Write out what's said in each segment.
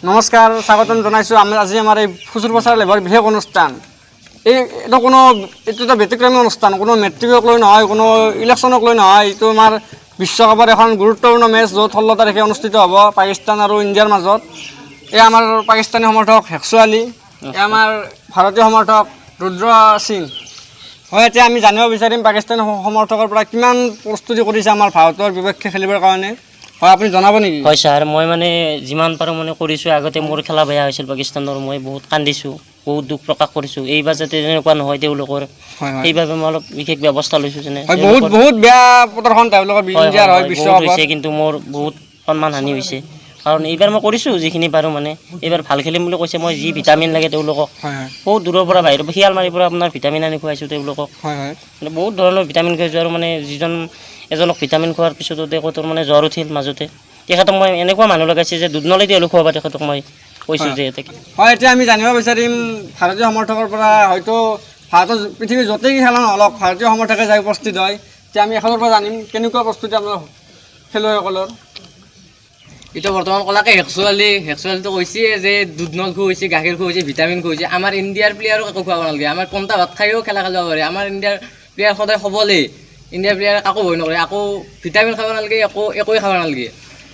নমস্কাৰ স্বাগতম জনাইছোঁ। আজি আমাৰ এই ফুচুৰ প্ৰচাৰ লেভৰ বিশেষ অনুষ্ঠান। এইটো এটা ব্যতিক্ৰমী অনুষ্ঠান, কোনো মেট্ৰিকক লৈ নহয়, কোনো ইলেকশ্যনক লৈ নহয়। এইটো আমাৰ বিশ্বকাপৰ এখন গুৰুত্বপূৰ্ণ মেচ, য'ত 16 তাৰিখে অনুষ্ঠিত হ'ব পাকিস্তান আৰু ইণ্ডিয়াৰ মাজত। এই আমাৰ পাকিস্তানী সমৰ্থক হেক্সু আলী, এই আমাৰ ভাৰতীয় সমৰ্থক ৰুদ্ৰ সিং। হয়, এতিয়া আমি জানিব বিচাৰিম পাকিস্তানী সমৰ্থকৰ পৰা কিমান প্ৰস্তুতি কৰিছে আমাৰ ভাৰতৰ বিপক্ষে খেলিবৰ কাৰণে। হয়, আপুনি জনাব নেকি? হয় ছাৰ, মই মানে যিমান পাৰোঁ মানে কৰিছোঁ। আগতে মোৰ খেলা বেয়া হৈছিল পাকিস্তানৰ, মই বহুত কান্দিছোঁ, বহুত দুখ প্ৰকাশ কৰিছোঁ। এইবাৰ যাতে তেনেকুৱা নহয় তেওঁলোকৰ, সেইবাবে মই অলপ বিশেষ ব্যৱস্থা লৈছোঁ। যেনে বহুত বেয়া প্ৰদৰ্শন তেওঁলোকৰ হৈছে, কিন্তু মোৰ বহুত সন্মান হানি হৈছে। কাৰণ এইবাৰ মই কৰিছোঁ যিখিনি পাৰোঁ, মানে এইবাৰ ভাল খেলিম বুলি কৈছে। মই যি ভিটামিন লাগে তেওঁলোকক বহুত দূৰৰ পৰা বাহিৰৰ শিয়ালমাৰীৰ পৰা আপোনাৰ ভিটামিন আনি খুৱাইছোঁ তেওঁলোকক। মানে বহুত ধৰণৰ ভিটামিন খুৱাইছোঁ। আৰু মানে এজনক ভিটামিন খোৱাৰ পিছতো তেখেতৰ মানে জ্বৰ উঠিল মাজতে। তেখেতক মই এনেকুৱা মানুহ লগাইছে যে দুধ নলেই তেওঁলোক খোৱাবা, তেখেতক মই কৈছোঁ যে হয়। এতিয়া আমি জানিব বিচাৰিম ভাৰতীয় সমৰ্থকৰ পৰা, হয়তো ভাৰতৰ পৃথিৱীৰ য'তেই খেলা নহওক ভাৰতীয় সমৰ্থকে যাই উপস্থিত হয়। এতিয়া আমি এখনৰ পৰা জানিম কেনেকুৱা প্ৰস্তুতি আপোনাৰ খেলুৱৈসকলৰ। এতিয়া বৰ্তমান ক'লাকে হেক্সু আলীটো কৈছে যে দুধ নল খুৱাইছে, গাখীৰ খুৱাইছে, ভিটামিন খুৱাইছে। আমাৰ ইণ্ডিয়াৰ প্লেয়াৰক একো খুৱাব নালাগে। আমাৰ পন্তা ভাত খায়ো খেলা খেলিব পাৰে। আমাৰ ইণ্ডিয়াৰ প্লেয়াৰ সদায় সবলেই, ইণ্ডিয়াৰ প্লেয়াৰ কাকো ভয় নকৰে, আকৌ ভিটামিন খাব নালাগে, একোৱে খাব নালাগে।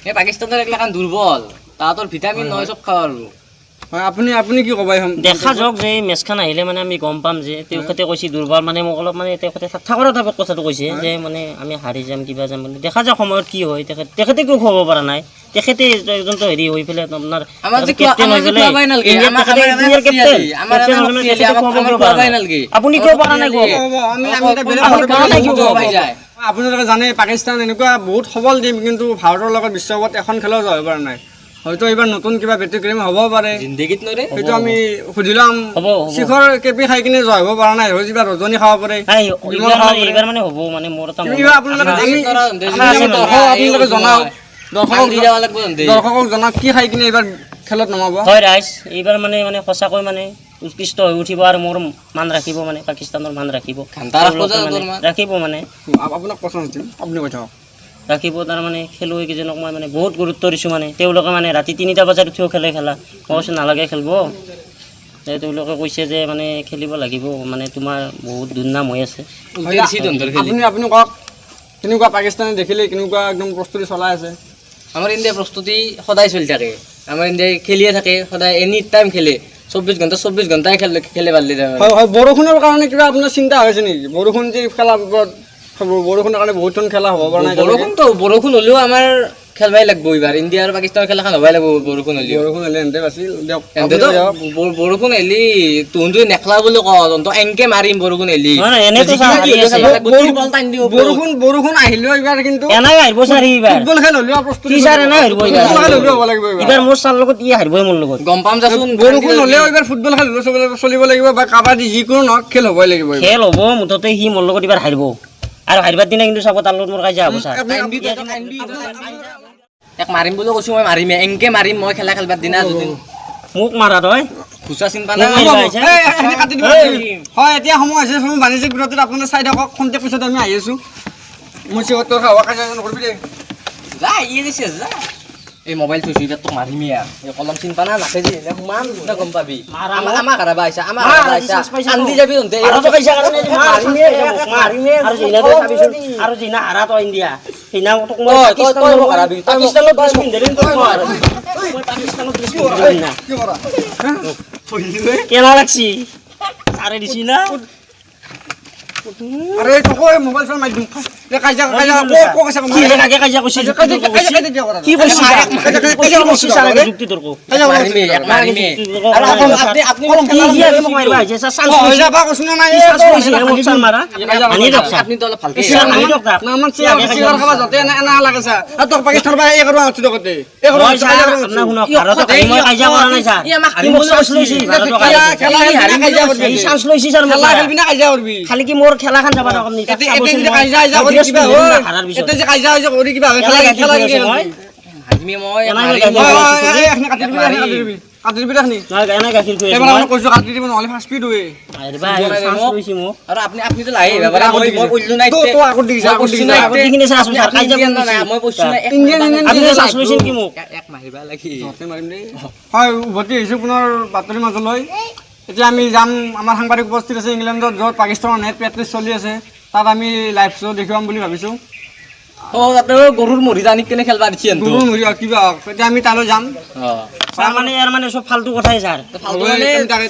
এই পাকিস্তানৰ এইগিলাখান দুৰ্বল, তাহাঁতৰ ভিটামিন নহয়, চব খাব আৰু। হয়, আপুনি কি ক'ব? দেখা যাওক যে মেচখন আহিলে মানে আমি গম পাম যে তেখেতে কৈছে দুৰ্বল, মানে মোক অলপ মানে তেখেতে ঠাকুৰৰ টাইপত কথাটো কৈছে যে মানে আমি হাৰি যাম, কিবা যাম বুলি। দেখা যাওক সময়ত কি হয়। তেখেতে কিয় খুৱাব পৰা নাই। তেখেতে এজনটো হেৰি হৈ পেলাই আপোনাৰ কেপ্টেইন হৈ পেলাই আপুনি কিয় পৰা নাই? আপোনালোকে জানে পাকিস্তান এনেকুৱা বহুত সবল টিম, কিন্তু ভাৰতৰ লগত বিশ্বকাপত এখন খেলাও যাব পৰা নাই। হয়তো এইবাৰ নতুন কিবা ব্যতিক্ৰমী হ'ব পাৰে, সেইটো আমি সুধি ল'ম। শিখৰ কেপি খাই কিনে জয় হ'ব পৰা নাই, কিবা ৰজনী খাব পাৰে। আপোনালোকে জনাওক, দৰ্শকক জনাওক কি খাই কিনে এইবাৰ খেলত নমাব। হয় ৰাইজ, এইবাৰ মানে সঁচাকৈ মানে উৎকৃষ্ট হৈ উঠিব আৰু মোৰ মান ৰাখিব, মানে পাকিস্তানৰ মান ৰাখিব মানে আপোনাক পচন্দ দিম, আপুনি কৈ থাকক। ৰাখিব। তাৰমানে খেলুৱৈকেইজনক মই মানে বহুত গুৰুত্ব দিছোঁ। মানে তেওঁলোকে মানে ৰাতি 3টা বজাত উঠিও খেলা মই কৈছোঁ নালাগে খেলিব। তেওঁলোকে কৈছে যে মানে খেলিব লাগিব, মানে তোমাৰ বহুত দুৰ্নাম হৈ আছে। আপুনি কওক কেনেকুৱা পাকিস্তানে দেখিলে কেনেকুৱা একদম প্ৰস্তুতি চলাই আছে। আমাৰ ইণ্ডিয়াৰ প্ৰস্তুতি সদায় চলি থাকে। আমাৰ ইণ্ডিয়াই খেলিয়ে থাকে সদায়, এনি টাইম খেলে। 24 ঘণ্টাই খেলে পাৰলি। হয়, বৰষুণৰ কাৰণে কিবা আপোনাৰ চিন্তা হৈছে নেকি? বৰষুণ যে খেলাৰ ওপৰত, বৰষুণৰ কাৰণে বহুতজন খেলা হ'ব পৰা নাই। বৰষুণ হ'লেও আমাৰ খেলবাই লাগব এইবাৰ। ইণ্ডিয়া আৰু পাকিস্তানৰ খেলাখন হ'বাই লাগব। বৰষুণ হ'লে বৰষুণ হ'লে তহঁতে নেখেলা বুলি কওঁ, তহঁতক এনকে মাৰিম। বৰষুণ হ'লে বৰষুণ আহিলেও এইবাৰ কিন্তু ফুটবল খেল হ'লেও প্ৰস্তুতি গম পাম যাচোন। বৰষুণ হ'লেও এইবাৰ ফুটবল খেল চলিব লাগিব, বা কাবাডী যিকোনো নহওক খেল হ'বই লাগিব। খেল হ'ব মুঠতে, সি মোৰ লগত এইবাৰ হাৰিব। আৰু হাৰিবাৰ দিনা কিন্তু চাব তাৰ লগত মোৰ কাজিয়া হ'ব। এক মাৰিম বুলি কৈছোঁ, মই মাৰিমে, এনকে মাৰিম মই খেলা খেলবাৰ দিনা। মোক মাৰা তই খুচা চিন্তা হয়, এতিয়া সময় হৈছে বাণিজ্যিক বিৰতিত। আপোনালোকে চাই থাকক, খন্তেক পিছত আমি আহি আছোঁ। মোৰ চিগত নকৰিবি দেই। এই মোবাইল থৈছোঁ, এতিয়া তোক মাৰিমে আৰু। কলম চিন পানা নাখেজি সোমাম, গম পাবি। আমাক হাৰাবা আহিছা, কান্দি যাবি তহঁতে। আৰু যিনা হাৰা তই ইণ্ডিয়া, কেনা লাগছি চাৰে দিছি না। আরে তোকে মোবাইল ফোন মারি দিম। কাজিয়া কইছে কি কইছিস সারা যুক্তি তর্ক মারিমে আর আপনি মোক মারিবা আইছে চান্স হই যাবা কইছ না এই মারা আনি দকছা আপনি তো ভালকে আনি দকছা না মান সিগার খাবা যতে না লাগেছা আর তোর পাকিস্তান ভাই এ করবা হচ্ছে দকতে এ করবা না শুনো ভারত মই কাজিয়া করা নাই স্যার ই আমাক হারিম লইছি খেলা হারি কাজিয়া করবি এই চান্স লইছি স্যার খেলা খেলবি না কাজিয়া করবি খালি কি মোর খেলা খান যাবা রকম নি এতে যে কাজিয়া করি কিবা এতে যে কাজিয়া করি কিবা খেলা কি হারিমে মই এখানে কাটি দিবি কাটি দিবি দেখনি নহয় এনে গাখীৰ খুৱাই এবাৰ মই কৈছোঁ কাটি দিব নহ'লে ফাৰ্ষ্ট স্পীড হয় আৰু আপুনিতো লাহে বাবা মই কৈছোঁ নাই তো আগত দিছে আগত দিছে মই কৈছোঁ নাই এক মাৰিবা লাগি মাৰিম দেই হয় উভতি আহিছোঁ পুনৰ বাতৰি মাজলৈ এতিয়া আমি যাম আমাৰ সাংবাদিক উপস্থিত আছে ইংলেণ্ডত য'ত পাকিস্তানৰ নেট প্ৰেক্টিচ চলি আছে তাত আমি লাইভ শ্ব' দেখুৱাম বুলি ভাবিছোঁ তাতে গৰুৰ মৰি জানি কেনে খেলবা দিছে গৰুৰ মৰি কিবা এতিয়া আমি তালৈ যাম ছাৰ মানে ইয়াৰ মানে চব ফাল্টু কথাই ছাৰ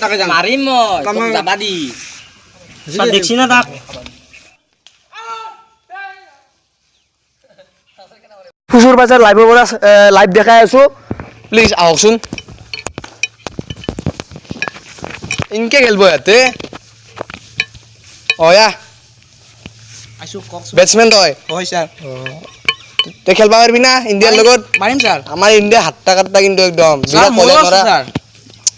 তাকে যাম মাৰিম মই যাবা দি ছাৰ দেখছি না তাক ফুচুৰ বাজাৰ লাইভৰ পৰা লাইভ দেখাই আছোঁ প্লিজ আহকচোন ইনকে খেলব ইয়াতে অয়া বেটছমেন তই হয় স্যার তই খেলবা পাৰিবি না ইণ্ডিয়াৰ লগত মাৰিম স্যাৰ আমাৰ ইণ্ডিয়া হাত্তা কাট্টা কিন্তু একদম স্যাৰ ক'লে ময়ো নৰা স্যাৰ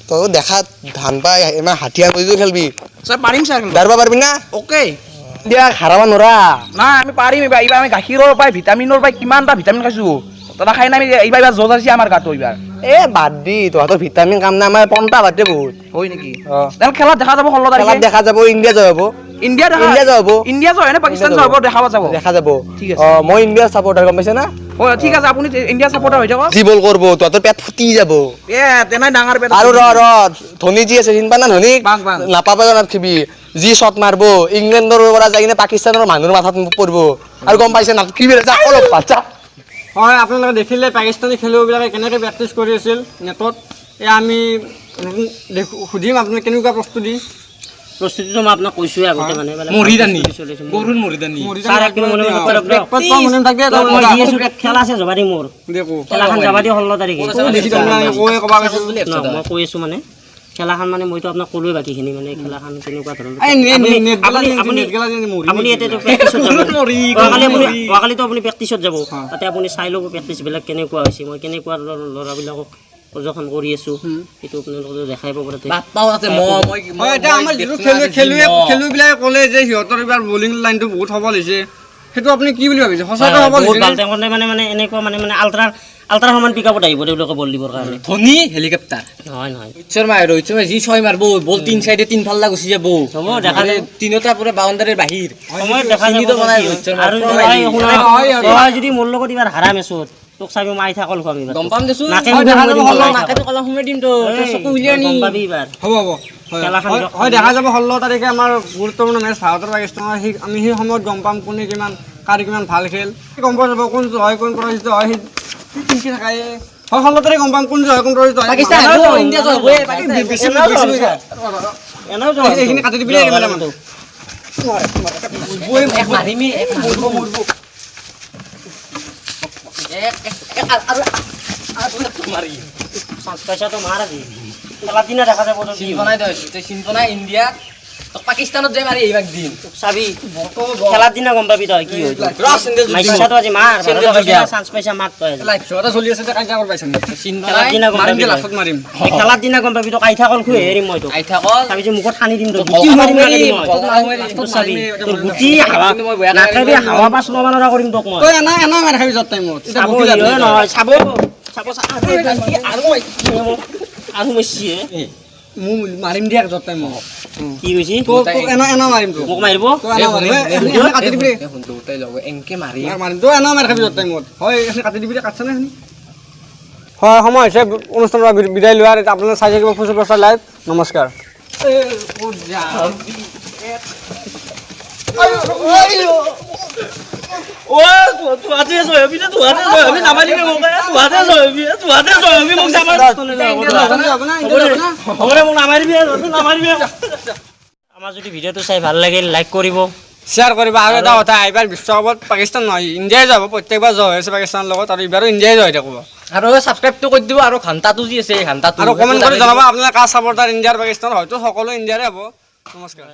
তই দেখাত ধান পাই ইমান হাতীয়া কৰি খেলবি স্যাৰ মাৰিম স্যাৰ দাৰবা পাৰিবি না ওকে ইণ্ডিয়াক হাৰাব নৰা না আমি পাৰিম এইবাৰ এইবাৰ আমি গাখীৰৰ পাই ভিটামিনৰ পাই কিমানটা ভিটামিন খাইছো তথা খাই না আমি এইবাৰ জজ আছে আমাৰ গাটো এইবাৰ এ বাদ দি তহঁতৰ ভিটামিন কাম নাই আমাৰ পন্তা বাদে বহুত হয় নেকি অ' তেল খেলাত দেখা যাব 16 খেলাত তাৰিখে দেখা যাব ইণ্ডিয়া যাব ইণ্ডিয়া ইণ্ডিয়া যাব ইণ্ডিয়া যায় নে পাকিস্তান যাব দেখা যাব দেখা যাব ঠিক আছে। অ' মই ইণ্ডিয়াৰ ছাপৰ্টাৰ গম পাইছে না ও ঠিক আছে আপুনি ইণ্ডিয়া সাপোৰ্টাৰ হৈ থাকক যি বল কৰিব তহঁতৰ পেট ফুটি যাব এ তেনাই ডাঙৰ পেট আৰু ধনী যি আছে চিন্তা না ধনী বাং, বাং। নাপাবা নাথাকিবি যি শ্বট মাৰিব ইংলেণ্ডৰ পৰা যাই কিনে পাকিস্তানৰ মানুহৰ মাথাত পৰিব আৰু গম পাইছে নাথাকিবি যা অলপ বাচ্চা হয় আপোনালোকে দেখিলে পাকিস্তানী খেলুৱৈবিলাকে কেনেকৈ প্ৰেক্টিচ কৰি আছিল নেটত এয়া আমি সুধিম আপোনাক কেনেকুৱা প্ৰস্তুতিটো মই আপোনাক কৈছোৱে আগতে মানে মৰিদানি গৰুৰ মৰিদানি ছাৰ একদম মনে মনে কৰক দিয়ক। মনে থাকে মই দি আছোঁ, খেলা আছে জবাদি মোৰ দেখো খেলাখন জবাদি 16 তাৰিখে কৈ ক'বা কৈছোঁ মই কৈ আছোঁ মানে খেলাখন মানে মইতো আপোনাক ক'লোৱে বাকীখিনি মানে খেলাখন কেনেকুৱা ধৰণৰ আপুনি এতিয়াতো প্ৰেক্টিছত যাব অহাকালিতো আপুনি প্ৰেক্টিছত যাব তাতে আপুনি চাই ল'ব প্ৰেক্টিচবিলাক কেনেকুৱা হৈছে মই কেনেকুৱা ল'ৰাবিলাকক প্ৰদৰ্শন কৰি আছোঁ সেইটো আপোনালোকে দেখাই পাব তাতে বাপ্পাও তাতে মই এতিয়া আমাৰ যিটো খেলুৱৈবিলাকে ক'লে যে সিহঁতৰ এইবাৰ বলিং লাইনটো বহুত সবল হৈছে সেইটো আপুনি কি বুলি ভাবিছে সঁচাকৈ সবল বহুত ভাল হৈছে তেওঁলোকে মানে এনেকুৱা মানে আল্ট্ৰা সমান পিক আপত আহিব তেওঁলোকে বল দিবৰ কাৰণে ধনী হেলিকপ্টাৰ নহয় নহয় ৰোহিত শৰ্মা যি ছয় মাৰিব বল 3 চাইডে 3 ফাল্লা গুচি যাব হ'ব দেখা যাব তিনিটা পুৰা বাউণ্ডাৰীৰ বাহিৰ সময়ত দেখা যাব চিনিটো বনাই কি ৰোহিত হয়। শৰ্মা আৰু তই যদি মোৰ লগত এইবাৰ হাৰা মেচত তোক চাবি মাৰি থাকল খুৱাম এইবাৰ গম পাম দেচোন নাকে হয়, মুখে দেখা মুখে যাব, দিব লাগিব। নাকেটো কলা সোমাই দিম তো চকু উলিয়াই নি গম পাবি এইবাৰ হ'ব হ'ব খেলাখন হয়, দিয়ক। হয় দেখা যাব 16 তাৰিখে আমাৰ গুৰুত্বপূৰ্ণ মেচ ভাৰতৰ পাকিস্তানৰ আমি সেই সময়ত গম পাম কোনে কিমান কাৰ কিমান ভাল খেল গম পোৱা যাব কোনটো হয় কোন পৰাজিত হয় সেই থাকাই হয় 16 তাৰিখে গম পাম কোনটো হয় কোন পৰাজিত হয় পাকিস্তান মানুহ- হাৰিব, ইণ্ডিয়া যাব, পাকিস্তান এনেও যোৱা এইখিনি কাটি দিবি দেই কেমেৰামেন। এক মাৰিমি এক মাৰি পইচাটো মাৰ আজি খেলাৰ দিনা দেখা যাব তোৰ কি চিন হয়। বনাই দিছো চিন বনাই ইণ্ডিয়া পাকিস্তানত যাই মাৰি এইবাৰ দিন চাবি খেলাৰ দিনা গম পাবি তই কি হয় মাইচাটো আজি মাৰ চান্স পাইছা মাৰ তই আজি। লাইভ শ্ব' এটা চলি আছে কাজিয়া কৰিব পাইছে চিন খেলাৰ বনাই দিনা গম মাৰিম পাবি দে তই। লাষ্টত মাৰিম এই খেলাৰ দিনা গম পাবি তই কাইঠা কল খুৱাই এৰিম মই তোক আই থাকল চাবিচোন মুখত সানি দিম তোক কলকাতা গুটি মাৰিম মাৰি, নাকেদি মই। কলকাতা মাৰি, তোৰ চাবি তোৰ গুটি হাৱা কিন্তু মই বেয়া নাকেদি হাৱা পাছ ল'ব নোৱাৰা কৰিম তোক মই তই এনা মাৰি খাবি য'ত টাইমত এতিয়া চাব বকি লাভ নাই। নহয় চাব আৰু মেচি মোৰ মাৰিম দিয়া য'ত টাইমত কি কৈছি তোক এনা মাৰিম তোক মোক মাৰিব তই এনা মাৰিম এইখিনি কাটি দিবি দেই। দুটাই যাব এনকে মাৰি মাৰিম তই এনা মাৰি খাবি য'ত টাইমত হয় এইখিনি কাটি দিবি দে কাটছা নে এইখিনি হয় সময় হৈছে অনুষ্ঠানৰ পৰা বিদায় লোৱাৰ এতিয়া আপোনালোকে চাই থাকিব ফুচুৰ প্ৰচাৰ লাইভ নমস্কাৰ আমাৰ যদি ভিডিঅ'টো চাই ভাল লাগিল লাইক কৰিব শ্বেয়াৰ কৰিবা আৰু এটা কথা এইবাৰ বিশ্বকাপত পাকিস্তান নহয় ইণ্ডিয়াই যাব প্ৰত্যেকবাৰ জয় হৈছে পাকিস্তানৰ লগত আৰু এইবাৰো ইণ্ডিয়াই জয় থাকিব আৰু ছাবস্ক্ৰাইবটো কৰি দিব আৰু ঘণ্টাটো যি আছে এই ঘণ্টাটো আৰু কমেণ্ট কৰি জনাব আপোনালোকে কাৰ ছাপৰ্টাৰ ইণ্ডিয়াৰ পাকিস্তান হয়তো সকলো ইণ্ডিয়াৰে হ'ব নমস্কাৰ